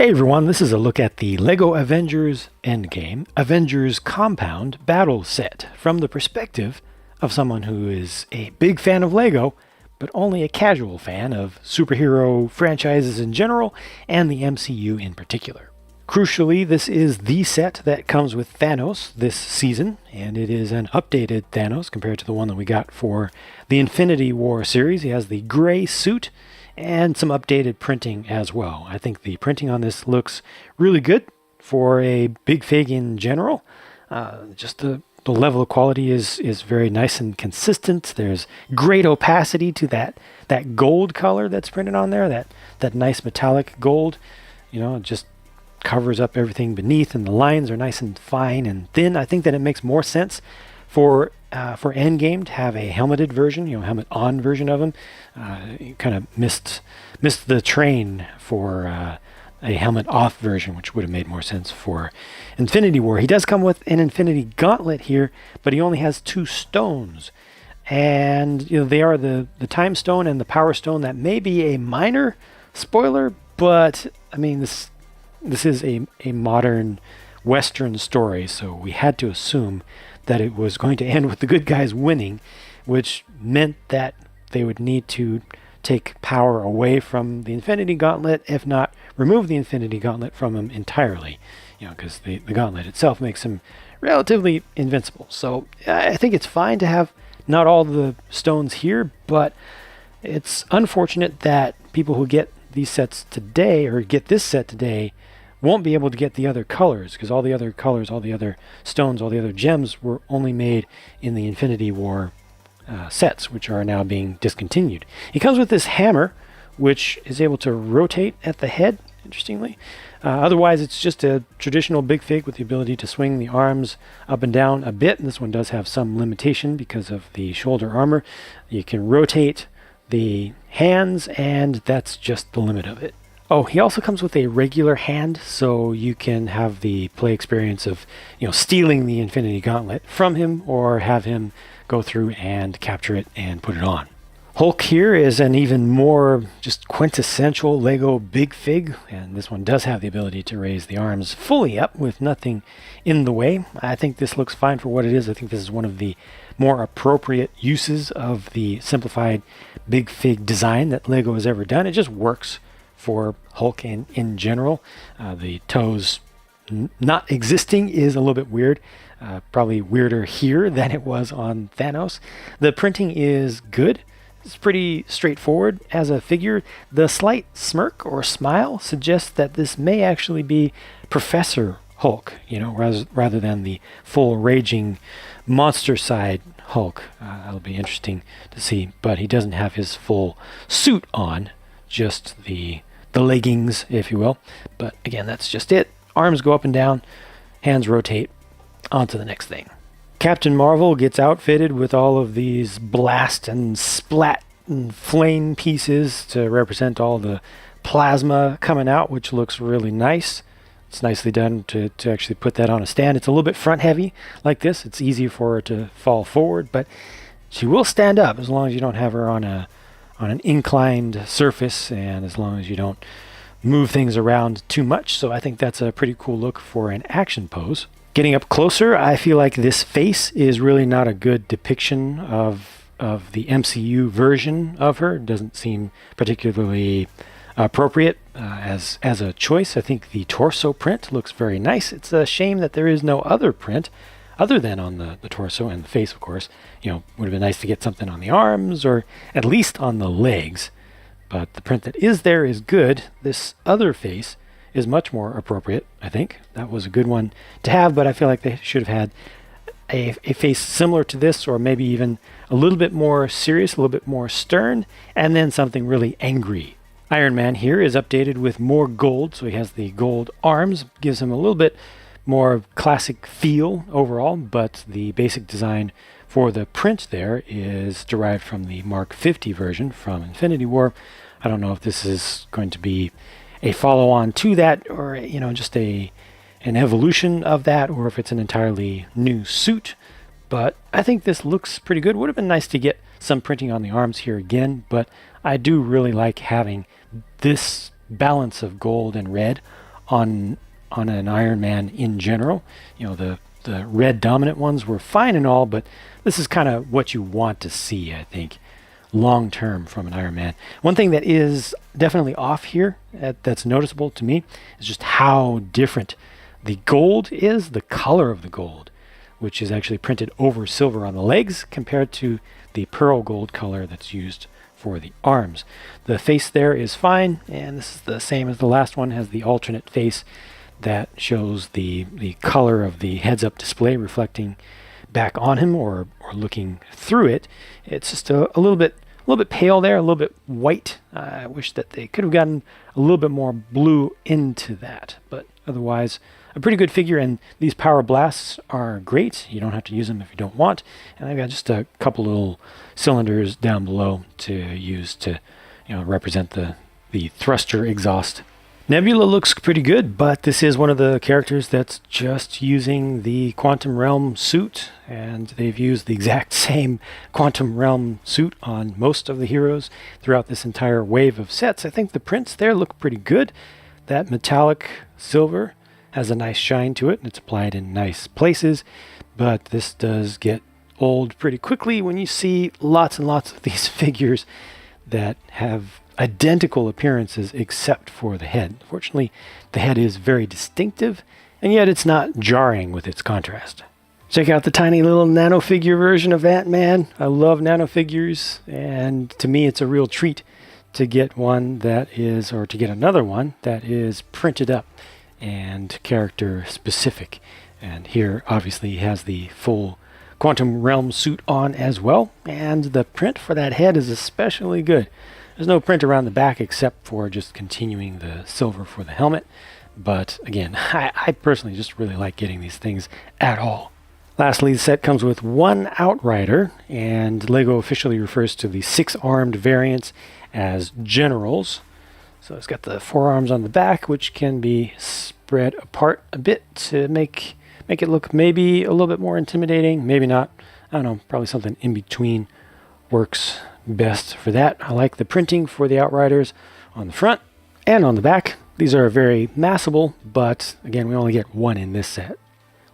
Hey everyone, this is a look at the LEGO Avengers Endgame Avengers Compound Battle set from the perspective of someone who is a big fan of LEGO, but only a casual fan of superhero franchises in general and the MCU in particular. Crucially, this is the set that comes with Thanos this season, and it is an updated Thanos compared to the one that we got for the Infinity War series. He has the gray suit and some updated printing as well. I think the printing on this looks really good for a big fig in general. Just the level of quality is very nice and consistent. There's great opacity to that gold color that's printed on there, that nice metallic gold. You know, it just covers up everything beneath, and the lines are nice and fine and thin. I think that it makes more sense for Endgame to have a helmeted version, helmet on version of him. You kind of missed the train for a helmet off version, which would have made more sense for Infinity War. He does come with an Infinity Gauntlet here, but he only has 2 stones. And they are the Time Stone and the Power Stone. That may be a minor spoiler, but I mean this is a modern Western story, so we had to assume that it was going to end with the good guys winning, which meant that they would need to take power away from the Infinity Gauntlet, if not remove the Infinity Gauntlet from him entirely, because the Gauntlet itself makes him relatively invincible. So I think it's fine to have not all the stones here, but it's unfortunate that people who get these sets today, or get this set today, won't be able to get the other colors, because all the other colors, all the other stones, all the other gems were only made in the Infinity War sets, which are now being discontinued. He comes with this hammer, which is able to rotate at the head, interestingly. Otherwise, it's just a traditional big fig with the ability to swing the arms up and down a bit. And this one does have some limitation because of the shoulder armor. You can rotate the hands, and that's just the limit of it. Oh, he also comes with a regular hand, so you can have the play experience of, stealing the Infinity Gauntlet from him, or have him go through and capture it and put it on. Hulk here is an even more just quintessential LEGO Big Fig, and this one does have the ability to raise the arms fully up with nothing in the way. I think this looks fine for what it is. I think this is one of the more appropriate uses of the simplified Big Fig design that LEGO has ever done. It just works for Hulk in general. The toes not existing is a little bit weird. Probably weirder here than it was on Thanos. The printing is good. It's pretty straightforward as a figure. The slight smirk or smile suggests that this may actually be Professor Hulk, rather than the full raging monster side Hulk. That'll be interesting to see, but he doesn't have his full suit on, just the leggings, if you will. But again, that's just it. Arms go up and down, hands rotate. On to the next thing. Captain Marvel gets outfitted with all of these blast and splat and flame pieces to represent all the plasma coming out, which looks really nice. It's nicely done to actually put that on a stand. It's a little bit front heavy like this. It's easy for her to fall forward, but she will stand up as long as you don't have her on an inclined surface, and as long as you don't move things around too much. So I think that's a pretty cool look for an action pose. Getting up closer, I feel like this face is really not a good depiction of the MCU version of her. It doesn't seem particularly appropriate as a choice. I think the torso print looks very nice. It's a shame that there is no other print other than on the torso and the face, of course. Would have been nice to get something on the arms, or at least on the legs. But the print that is there is good. This other face is much more appropriate, I think. That was a good one to have, but I feel like they should have had a face similar to this, or maybe even a little bit more serious, a little bit more stern, and then something really angry. Iron Man here is updated with more gold, so he has the gold arms, gives him a little bit more classic feel overall, but the basic design for the print there is derived from the Mark 50 version from Infinity War. I don't know if this is going to be a follow-on to that, or just an evolution of that, or if it's an entirely new suit. But I think this looks pretty good. Would have been nice to get some printing on the arms here again, but I do really like having this balance of gold and red on an Iron Man in general. You know, the red dominant ones were fine and all, but this is kind of what you want to see, I think, long term from an Iron Man. One thing that is definitely off here that's noticeable to me is just how different the gold is, the color of the gold, which is actually printed over silver on the legs compared to the pearl gold color that's used for the arms. The face there is fine, and this is the same as the last one, has the alternate face that shows the color of the heads-up display reflecting back on him or looking through it. It's just a little bit pale there, a little bit white. I wish that they could have gotten a little bit more blue into that, but otherwise a pretty good figure. And these power blasts are great. You don't have to use them if you don't want. And I've got just a couple little cylinders down below to use to, you know, represent the thruster exhaust. Nebula looks pretty good, but this is one of the characters that's just using the Quantum Realm suit, and they've used the exact same Quantum Realm suit on most of the heroes throughout this entire wave of sets. I think the prints there look pretty good. That metallic silver has a nice shine to it, and it's applied in nice places, but this does get old pretty quickly when you see lots and lots of these figures that have identical appearances except for the head. Fortunately, the head is very distinctive, and yet it's not jarring with its contrast. Check out the tiny little nano figure version of Ant-Man. I love nano figures, and to me it's a real treat to get one that is, or to get another one that is printed up and character specific. And here obviously he has the full Quantum Realm suit on as well, and the print for that head is especially good. There's no print around the back except for just continuing the silver for the helmet. But again, I personally just really like getting these things at all. Lastly, the set comes with one Outrider, and LEGO officially refers to the 6-armed variants as generals. So it's got the 4 arms on the back, which can be spread apart a bit to make it look maybe a little bit more intimidating. Maybe not. I don't know, probably something in between works best for that. I like the printing for the Outriders on the front and on the back. These are very massable, but again, we only get one in this set.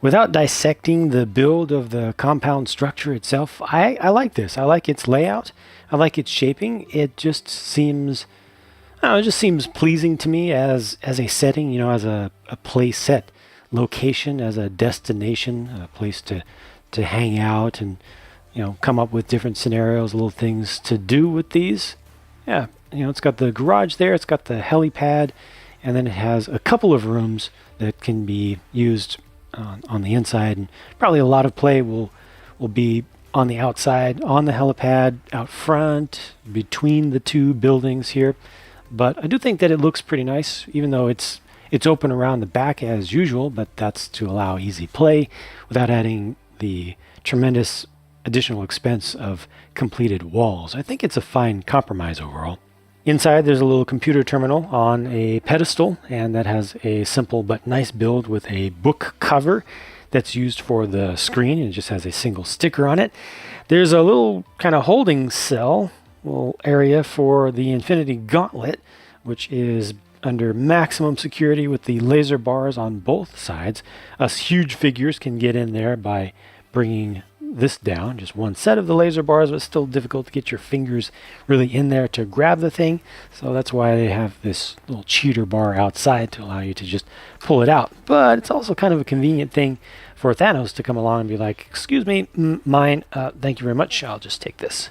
Without dissecting the build of the compound structure itself, I like this. I like its layout. I like its shaping. It just seems, I don't know, it just seems pleasing to me as a setting, you know, as a play set location, as a destination, a place to hang out and, you know, come up with different scenarios, little things to do with these. Yeah, you know, it's got the garage there, it's got the helipad, and then it has a couple of rooms that can be used on the inside, and probably a lot of play will be on the outside, on the helipad, out front, between the two buildings here. But I do think that it looks pretty nice, even though it's open around the back as usual, but that's to allow easy play without adding the tremendous additional expense of completed walls. I think it's a fine compromise overall. Inside there's a little computer terminal on a pedestal, and that has a simple but nice build with a book cover that's used for the screen, and it just has a single sticker on it. There's a little kind of holding cell, little area for the Infinity Gauntlet, which is under maximum security with the laser bars on both sides. Us huge figures can get in there by bringing this down, just one set of the laser bars, but it's still difficult to get your fingers really in there to grab the thing. So that's why they have this little cheater bar outside to allow you to just pull it out. But it's also kind of a convenient thing for Thanos to come along and be like, excuse me, mine, thank you very much, I'll just take this.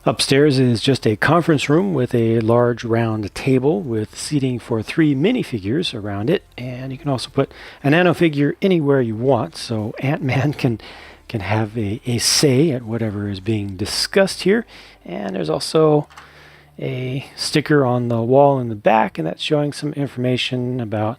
Upstairs is just a conference room with a large round table with seating for 3 minifigures around it, and you can also put a nano figure anywhere you want, so Ant-Man can have a say at whatever is being discussed here. And there's also a sticker on the wall in the back, and that's showing some information about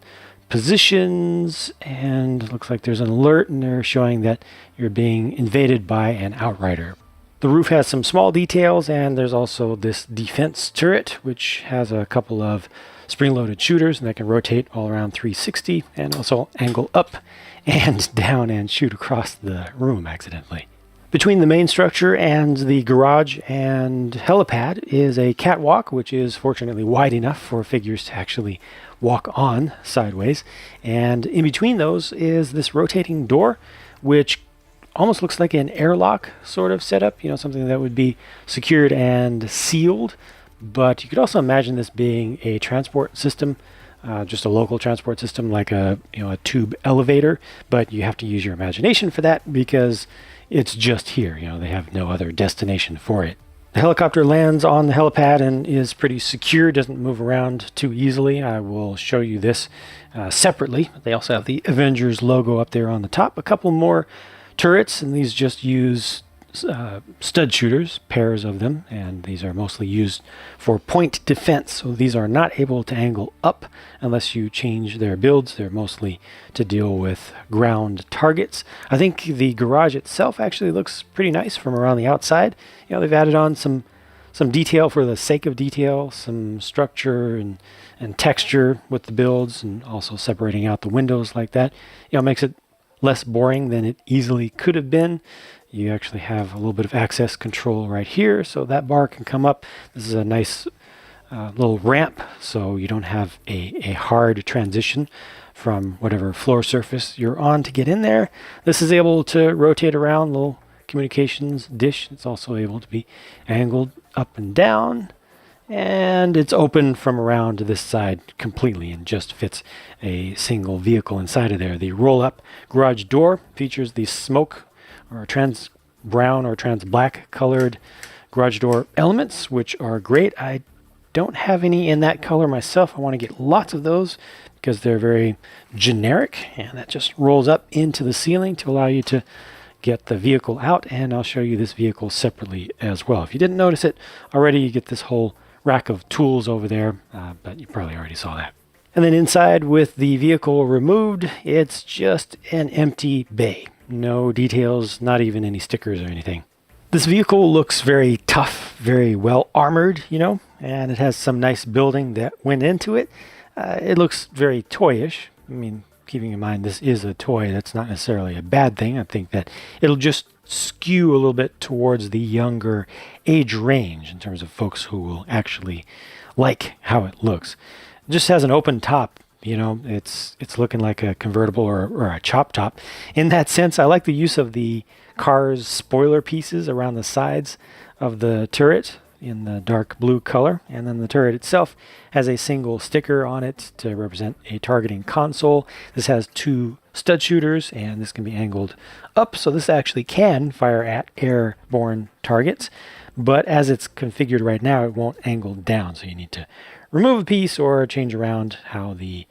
positions, and it looks like there's an alert in there showing that you're being invaded by an Outrider. The roof has some small details, and there's also this defense turret, which has a couple of spring-loaded shooters, and that can rotate all around 360 and also angle up and down and shoot across the room accidentally. Between the main structure and the garage and helipad is a catwalk, which is fortunately wide enough for figures to actually walk on sideways. And in between those is this rotating door, which almost looks like an airlock sort of setup, something that would be secured and sealed. But you could also imagine this being a transport system, just a local transport system like a tube elevator. But you have to use your imagination for that because it's just here. They have no other destination for it. The helicopter lands on the helipad and is pretty secure, doesn't move around too easily. I will show you this separately. They also have the Avengers logo up there on the top. A couple more turrets, and these just use stud shooters, pairs of them, and these are mostly used for point defense. So these are not able to angle up unless you change their builds. They're mostly to deal with ground targets. I think the garage itself actually looks pretty nice from around the outside. They've added on some detail for the sake of detail, some structure and texture with the builds, and also separating out the windows like that. Makes it less boring than it easily could have been. You actually have a little bit of access control right here, so that bar can come up. This is a nice little ramp, so you don't have a hard transition from whatever floor surface you're on to get in there. This is able to rotate around, little communications dish. It's also able to be angled up and down, and it's open from around to this side completely and just fits a single vehicle inside of there. The roll-up garage door features the smoke or trans brown or trans black colored garage door elements, which are great. I don't have any in that color myself. I want to get lots of those because they're very generic, and that just rolls up into the ceiling to allow you to get the vehicle out. And I'll show you this vehicle separately as well. If you didn't notice it already, you get this whole rack of tools over there, but you probably already saw that. And then inside, with the vehicle removed, it's just an empty bay. No details, not even any stickers or anything. This vehicle looks very tough, very well armored, and it has some nice building that went into it. It looks very toyish. I mean, keeping in mind this is a toy, that's not necessarily a bad thing. I think that it'll just skew a little bit towards the younger age range in terms of folks who will actually like how it looks. It just has an open top. It's looking like a convertible or a chop top. In that sense, I like the use of the car's spoiler pieces around the sides of the turret in the dark blue color. And then the turret itself has a single sticker on it to represent a targeting console. This has two stud shooters, and this can be angled up. So this actually can fire at airborne targets. But as it's configured right now, it won't angle down. So you need to remove a piece or change around how the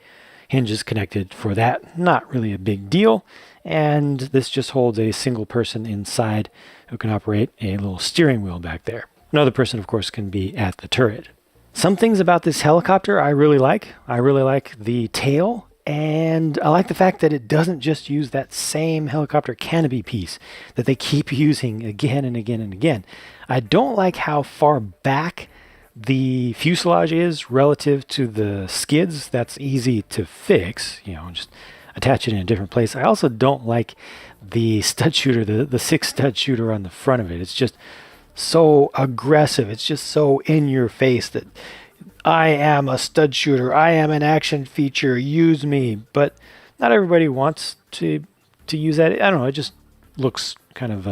hinge is connected for that. Not really a big deal. And this just holds a single person inside who can operate a little steering wheel back there. Another person, of course, can be at the turret. Some things about this helicopter I really like. I really like the tail, and I like the fact that it doesn't just use that same helicopter canopy piece that they keep using again and again and again. I don't like how far back the fuselage is relative to the skids. That's easy to fix, just attach it in a different place. I also don't like the stud shooter, the 6 stud shooter on the front of it. It's just so aggressive. It's just so in your face that I am a stud shooter. I am an action feature. Use me. But not everybody wants to use that. I don't know. It just looks kind of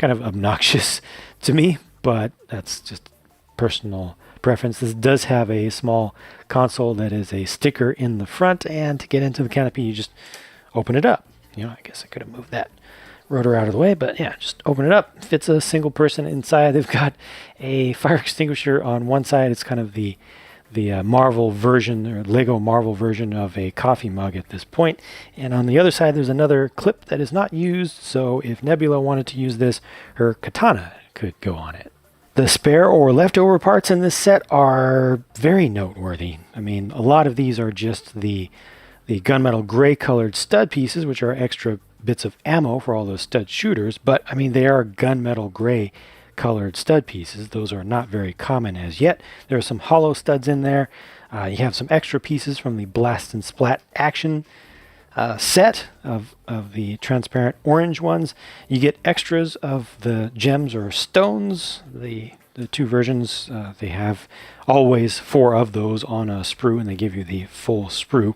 obnoxious to me, but that's just personal preference. This does have a small console that is a sticker in the front, and to get into the canopy, you just open it up. I guess I could have moved that rotor out of the way, but yeah, just open it up. Fits a single person inside. They've got a fire extinguisher on one side. It's kind of the Marvel version, or Lego Marvel version of a coffee mug at this point. And on the other side, there's another clip that is not used, so if Nebula wanted to use this, her katana could go on it. The spare or leftover parts in this set are very noteworthy. I mean, a lot of these are just the gunmetal gray colored stud pieces, which are extra bits of ammo for all those stud shooters, but I mean, they are gunmetal gray colored stud pieces. Those are not very common as yet. There are some hollow studs in there. You have some extra pieces from the blast and splat action set of the transparent orange ones. You get extras of the gems or stones. The two versions, they have always 4 of those on a sprue, and they give you the full sprue,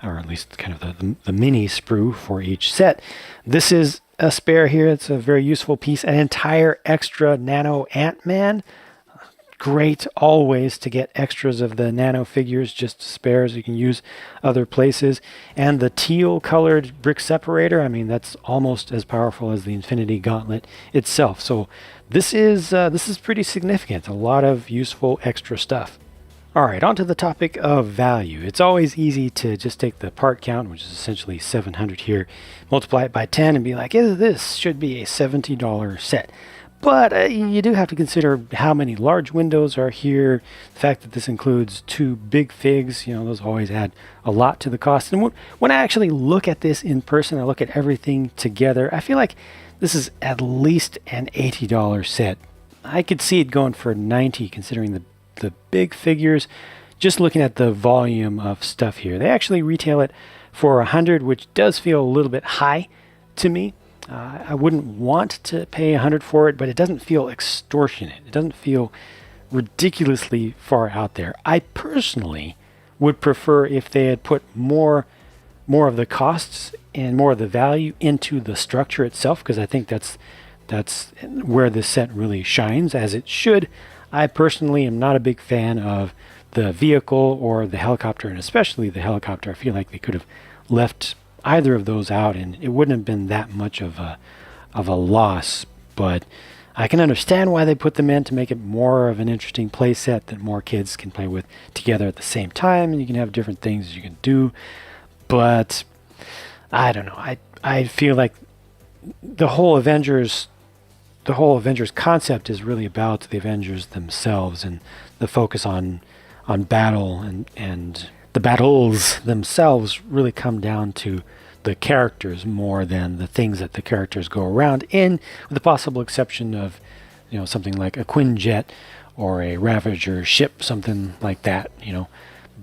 or at least kind of the mini sprue for each set. This is a spare here. It's a very useful piece. An entire extra nano Ant-Man. Great always to get extras of the nano figures, just spares you can use other places. And the teal colored brick separator, I mean, that's almost as powerful as the Infinity Gauntlet itself. So this is pretty significant. A lot of useful extra stuff. All right, on to the topic of value. It's always easy to just take the part count, which is essentially 700 here, multiply it by 10 and be like, yeah, this should be a $70 set. But you do have to consider how many large windows are here. The fact that this includes 2 big figs, those always add a lot to the cost. And when I actually look at this in person, I look at everything together, I feel like this is at least an $80 set. I could see it going for $90 considering the big figures. Just looking at the volume of stuff here, they actually retail it for $100, which does feel a little bit high to me. I wouldn't want to pay $100 for it, but it doesn't feel extortionate. It doesn't feel ridiculously far out there. I personally would prefer if they had put more of the costs and more of the value into the structure itself, because I think that's where this set really shines, as it should. I personally am not a big fan of the vehicle or the helicopter, and especially the helicopter. I feel like they could have left either of those out and it wouldn't have been that much of a loss, but I can understand why they put them in, to make it more of an interesting play set that more kids can play with together at the same time, and you can have different things you can do. But I don't know, I feel like the whole Avengers concept is really about the Avengers themselves, and the focus on battle and the battles themselves really come down to the characters more than the things that the characters go around in, with the possible exception of, something like a Quinjet or a Ravager ship, something like that,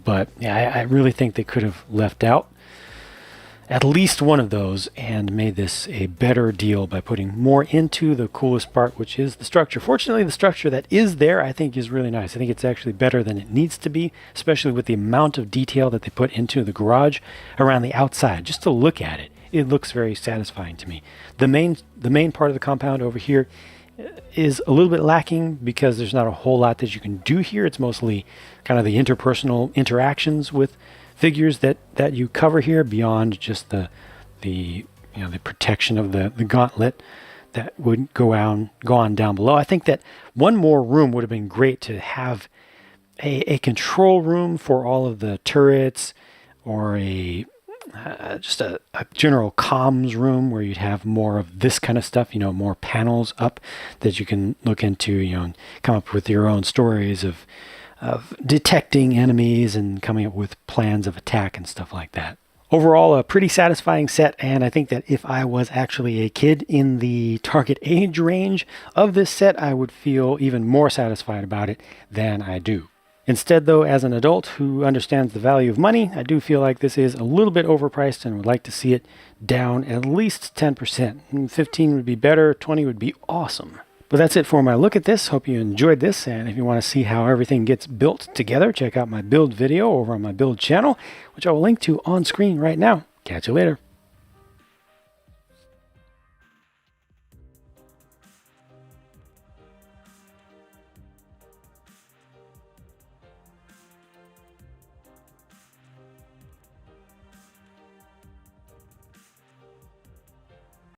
But yeah, I really think they could have left out at least one of those and made this a better deal by putting more into the coolest part, which is the structure. Fortunately, the structure that is there, I think, is really nice. I think it's actually better than it needs to be, especially with the amount of detail that they put into the garage around the outside. Just to look at it, it looks very satisfying to me. The main part of the compound over here is a little bit lacking because there's not a whole lot that you can do here. It's mostly kind of the interpersonal interactions with figures that you cover here, beyond just the protection of the gauntlet that would go on down below. I think that one more room would have been great, to have a control room for all of the turrets, or just a general comms room where you'd have more of this kind of stuff, more panels up that you can look into, and come up with your own stories of detecting enemies and coming up with plans of attack and stuff like that. Overall, a pretty satisfying set, and I think that if I was actually a kid in the target age range of this set, I would feel even more satisfied about it than I do. Instead, though, as an adult who understands the value of money, I do feel like this is a little bit overpriced and would like to see it down at least 10%. 15 would be better, 20 would be awesome. But that's it for my look at this. Hope you enjoyed this, and if you want to see how everything gets built together, check out my build video over on my build channel, which I will link to on screen right now. Catch you later.